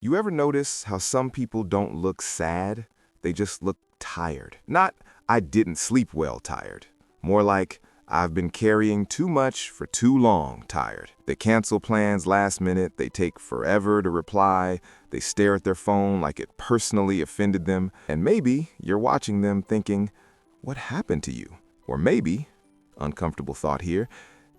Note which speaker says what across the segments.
Speaker 1: You ever notice how some people don't look sad? They just look tired. Not, I didn't sleep well tired. More like, I've been carrying too much for too long tired. They cancel plans last minute, they take forever to reply, they stare at their phone like it personally offended them, and maybe you're watching them thinking, what happened to you? Or maybe, uncomfortable thought here,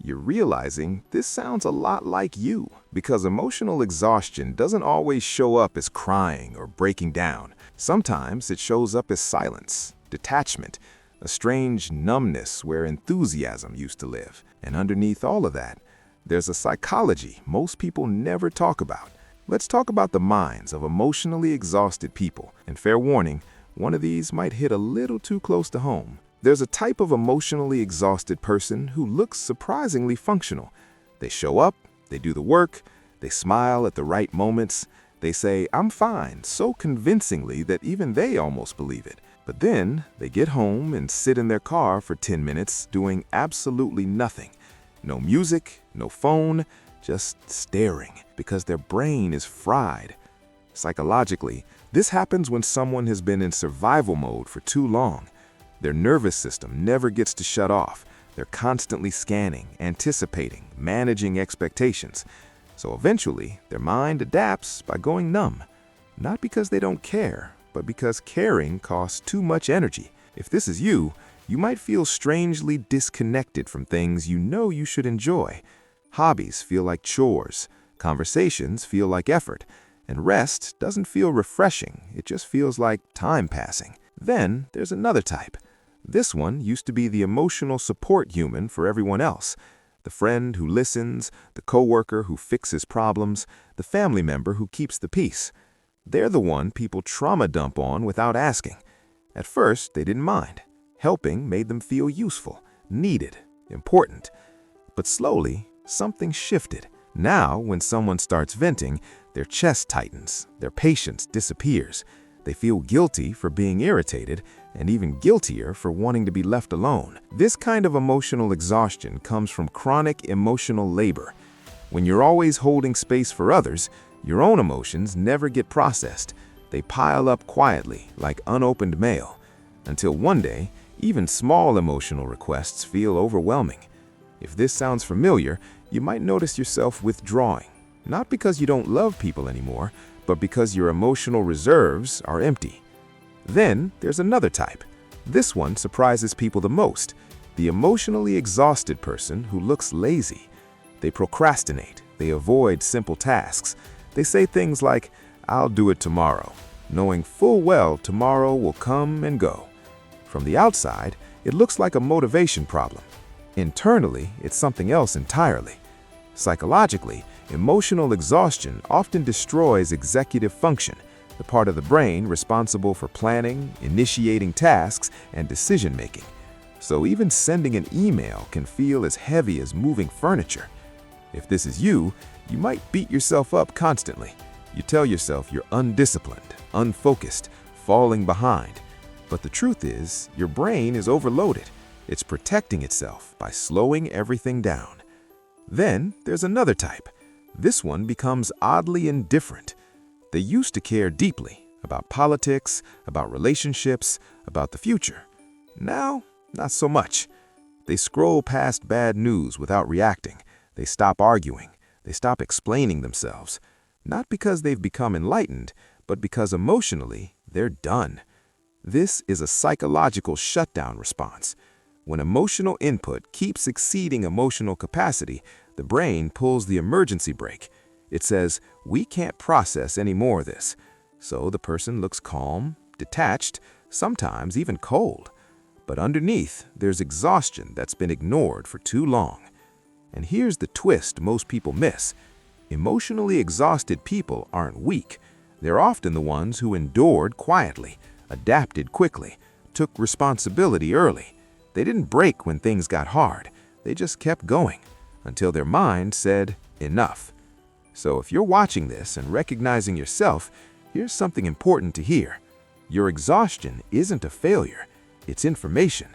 Speaker 1: you're realizing this sounds a lot like you, because emotional exhaustion doesn't always show up as crying or breaking down. Sometimes it shows up as silence, detachment, a strange numbness where enthusiasm used to live. And underneath all of that, there's a psychology most people never talk about. Let's talk about the minds of emotionally exhausted people. And fair warning, one of these might hit a little too close to home. There's a type of emotionally exhausted person who looks surprisingly functional. They show up, they do the work, they smile at the right moments, they say, "I'm fine," so convincingly that even they almost believe it. But then they get home and sit in their car for 10 minutes doing absolutely nothing. No music, no phone, just staring, because their brain is fried. Psychologically, this happens when someone has been in survival mode for too long. Their nervous system never gets to shut off. They're constantly scanning, anticipating, managing expectations. So eventually, their mind adapts by going numb. Not because they don't care, but because caring costs too much energy. If this is you, you might feel strangely disconnected from things you know you should enjoy. Hobbies feel like chores, conversations feel like effort, and rest doesn't feel refreshing, it just feels like time passing. Then there's another type. This one used to be the emotional support human for everyone else. The friend who listens, the coworker who fixes problems, the family member who keeps the peace. They're the one people trauma dump on without asking. At first, they didn't mind. Helping made them feel useful, needed, important. But slowly, something shifted. Now, when someone starts venting, their chest tightens, their patience disappears. They feel guilty for being irritated, and even guiltier for wanting to be left alone. This kind of emotional exhaustion comes from chronic emotional labor. When you're always holding space for others, your own emotions never get processed. They pile up quietly, like unopened mail, until one day, even small emotional requests feel overwhelming. If this sounds familiar, you might notice yourself withdrawing, not because you don't love people anymore, but because your emotional reserves are empty. Then there's another type. This one surprises people the most, the emotionally exhausted person who looks lazy. They procrastinate, they avoid simple tasks. They say things like, "I'll do it tomorrow," knowing full well tomorrow will come and go. From the outside, it looks like a motivation problem. Internally, it's something else entirely. Psychologically, emotional exhaustion often destroys executive function, the part of the brain responsible for planning, initiating tasks, and decision-making. So even sending an email can feel as heavy as moving furniture. If this is you, you might beat yourself up constantly. You tell yourself you're undisciplined, unfocused, falling behind. But the truth is, your brain is overloaded. It's protecting itself by slowing everything down. Then there's another type. This one becomes oddly indifferent. They used to care deeply about politics, about relationships, about the future. Now, not so much. They scroll past bad news without reacting. They stop arguing. They stop explaining themselves. Not because they've become enlightened, but because emotionally, they're done. This is a psychological shutdown response. When emotional input keeps exceeding emotional capacity, the brain pulls the emergency brake. It says, "We can't process any more of this." So the person looks calm, detached, sometimes even cold. But underneath, there's exhaustion that's been ignored for too long. And here's the twist most people miss. Emotionally exhausted people aren't weak. They're often the ones who endured quietly, adapted quickly, took responsibility early. They didn't break when things got hard. They just kept going until their mind said, "Enough." So if you're watching this and recognizing yourself, here's something important to hear. Your exhaustion isn't a failure, it's information.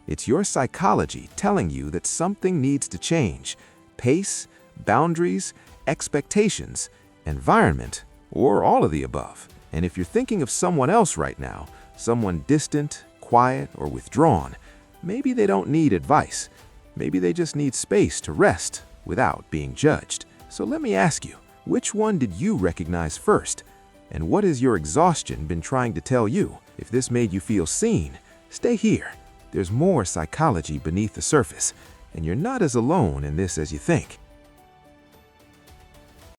Speaker 1: It's your psychology telling you that something needs to change. Pace, boundaries, expectations, environment, or all of the above. And if you're thinking of someone else right now, someone distant, quiet, or withdrawn, maybe they don't need advice. Maybe they just need space to rest without being judged. So let me ask you, which one did you recognize first? And what has your exhaustion been trying to tell you? If this made you feel seen, stay here. There's more psychology beneath the surface, and you're not as alone in this as you think.